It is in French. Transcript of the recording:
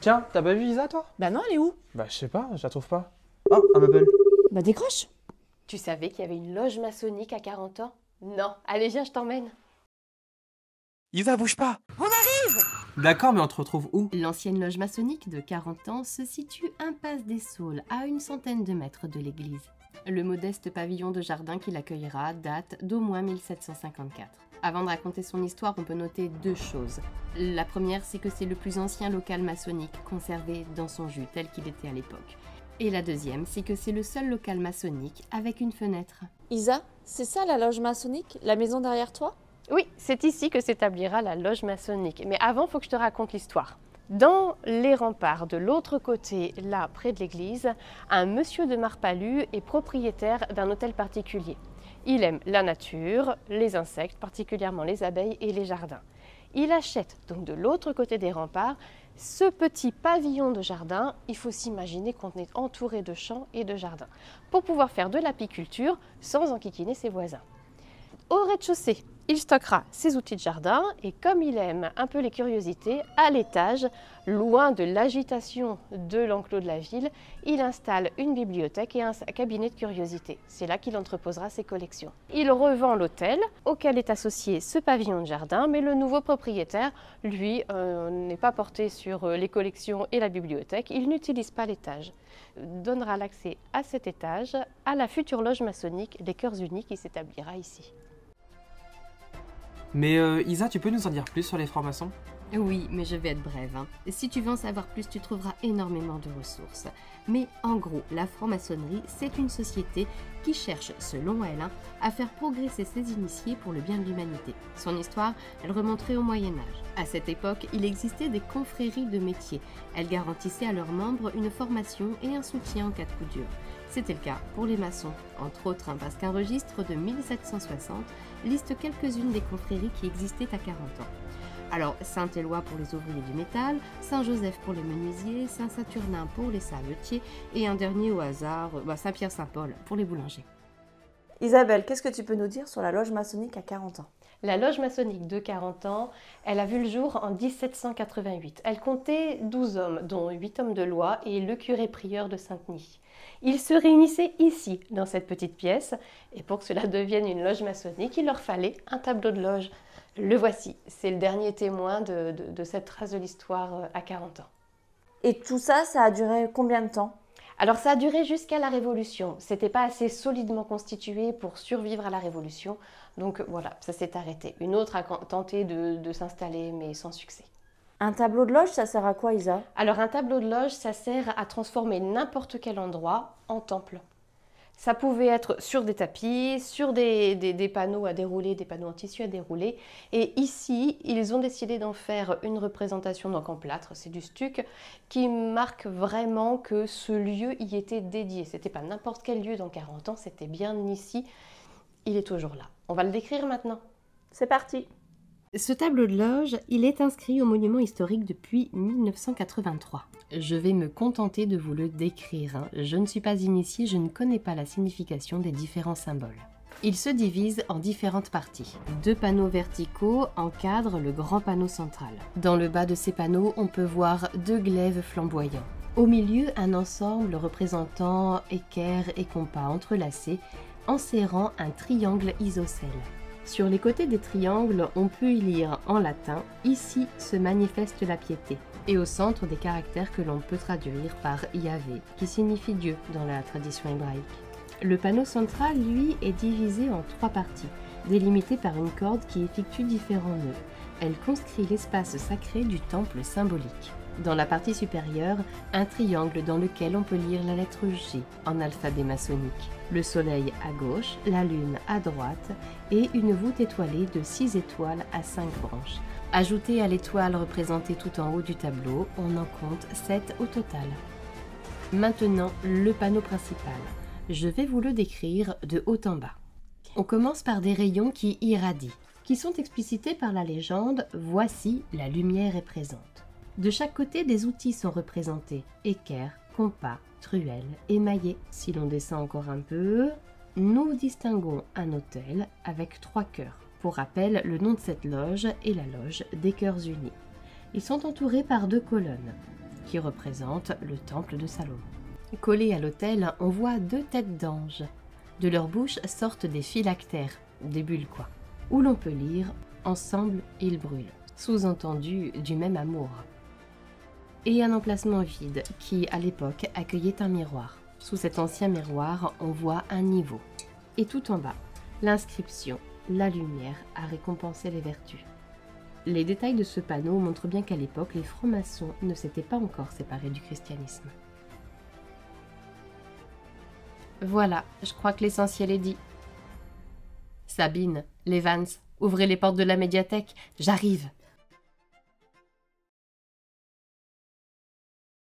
Tiens, t'as pas vu Isa, toi? Bah non, elle est où? Bah, je sais pas, je la trouve pas. Oh, elle m'appelle. Bah décroche. Tu savais qu'il y avait une loge maçonnique à 40 ans? Non, allez viens, je t'emmène. Isa, bouge pas! D'accord, mais on te retrouve où? L'ancienne loge maçonnique de 40 ans se situe impasse des Saules, à une centaine de mètres de l'église. Le modeste pavillon de jardin qui l'accueillera date d'au moins 1754. Avant de raconter son histoire, on peut noter deux choses. La première, c'est que c'est le plus ancien local maçonnique conservé dans son jus tel qu'il était à l'époque. Et la deuxième, c'est que c'est le seul local maçonnique avec une fenêtre. Isa, c'est ça la loge maçonnique? La maison derrière toi? Oui, c'est ici que s'établira la loge maçonnique. Mais avant, il faut que je te raconte l'histoire. Dans les remparts, de l'autre côté, là, près de l'église, un monsieur de Marpalu est propriétaire d'un hôtel particulier. Il aime la nature, les insectes, particulièrement les abeilles et les jardins. Il achète donc de l'autre côté des remparts ce petit pavillon de jardin. Il faut s'imaginer qu'on est entouré de champs et de jardins pour pouvoir faire de l'apiculture sans enquiquiner ses voisins. Au rez-de-chaussée, il stockera ses outils de jardin et comme il aime un peu les curiosités, à l'étage, loin de l'agitation de l'enclos de la ville, il installe une bibliothèque et un cabinet de curiosités. C'est là qu'il entreposera ses collections. Il revend l'hôtel auquel est associé ce pavillon de jardin, mais le nouveau propriétaire, lui, n'est pas porté sur les collections et la bibliothèque. Il n'utilise pas l'étage. Donnera l'accès à cet étage à la future loge maçonnique des Cœurs Unis qui s'établira ici. Mais Isa, tu peux nous en dire plus sur les francs-maçons? Oui, mais je vais être brève. Si tu veux en savoir plus, tu trouveras énormément de ressources. Mais en gros, la franc-maçonnerie, c'est une société qui cherche, selon elle, à faire progresser ses initiés pour le bien de l'humanité. Son histoire, elle remonterait au Moyen-Âge. À cette époque, il existait des confréries de métiers. Elles garantissaient à leurs membres une formation et un soutien en cas de coup dur. C'était le cas pour les maçons, entre autres, parce qu'un registre de 1760 liste quelques-unes des confréries qui existaient à 40 ans. Alors, Saint-Éloi pour les ouvriers du métal, Saint-Joseph pour les menuisiers, Saint-Saturnin pour les savetiers et un dernier au hasard, Saint-Pierre-Saint-Paul pour les boulangers. Isabelle, qu'est-ce que tu peux nous dire sur la loge maçonnique à 40 ans? La loge maçonnique de 40 ans, elle a vu le jour en 1788. Elle comptait 12 hommes, dont 8 hommes de loi et le curé-prieur de Saint-Denis. Ils se réunissaient ici, dans cette petite pièce, et pour que cela devienne une loge maçonnique, il leur fallait un tableau de loge. Le voici, c'est le dernier témoin de cette trace de l'histoire à 40 ans. Et tout ça, ça a duré combien de temps? Alors ça a duré jusqu'à la Révolution. C'était pas assez solidement constitué pour survivre à la Révolution. Donc voilà, ça s'est arrêté. Une autre a tenté de s'installer, mais sans succès. Un tableau de loge, ça sert à quoi, Isa? Alors un tableau de loge, ça sert à transformer n'importe quel endroit en temple. Ça pouvait être sur des tapis, sur des panneaux à dérouler, des panneaux en tissu à dérouler. Et ici, ils ont décidé d'en faire une représentation donc en plâtre, c'est du stuc, qui marque vraiment que ce lieu y était dédié. C'était pas n'importe quel lieu dans 40 ans, c'était bien ici. Il est toujours là. On va le décrire maintenant. C'est parti. Ce tableau de loge, il est inscrit au monument historique depuis 1983. Je vais me contenter de vous le décrire. Je ne suis pas initiée, je ne connais pas la signification des différents symboles. Il se divise en différentes parties. 2 panneaux verticaux encadrent le grand panneau central. Dans le bas de ces panneaux, on peut voir 2 glaives flamboyants. Au milieu, un ensemble représentant équerre et compas entrelacés, enserrant un triangle isocèle. Sur les côtés des triangles, on peut y lire en latin « Ici se manifeste la piété » et au centre des caractères que l'on peut traduire par « Yahvé » qui signifie Dieu dans la tradition hébraïque. Le panneau central, lui, est divisé en 3 parties, délimitées par une corde qui effectue différents nœuds. Elle conscrit l'espace sacré du temple symbolique. Dans la partie supérieure, un triangle dans lequel on peut lire la lettre G en alphabet maçonnique. Le soleil à gauche, la lune à droite et une voûte étoilée de 6 étoiles à 5 branches. Ajoutée à l'étoile représentée tout en haut du tableau, on en compte 7 au total. Maintenant, le panneau principal. Je vais vous le décrire de haut en bas. On commence par des rayons qui irradient, qui sont explicités par la légende « Voici, la lumière est présente ». De chaque côté, des outils sont représentés, équerre, compas, truelle, émaillé. Si l'on descend encore un peu, nous distinguons un autel avec 3 cœurs. Pour rappel, le nom de cette loge est la loge des Cœurs Unis. Ils sont entourés par 2 colonnes qui représente le temple de Salomon. Collés à l'autel, on voit 2 têtes d'anges. De leur bouche sortent des phylactères, des bulles quoi, où l'on peut lire « Ensemble, ils brûlent », sous-entendu du même amour. Et un emplacement vide qui, à l'époque, accueillait un miroir. Sous cet ancien miroir, on voit un niveau. Et tout en bas, l'inscription « La lumière a récompensé les vertus ». Les détails de ce panneau montrent bien qu'à l'époque, les francs-maçons ne s'étaient pas encore séparés du christianisme. Voilà, je crois que l'essentiel est dit. Sabine, les Vance, ouvrez les portes de la médiathèque, j'arrive.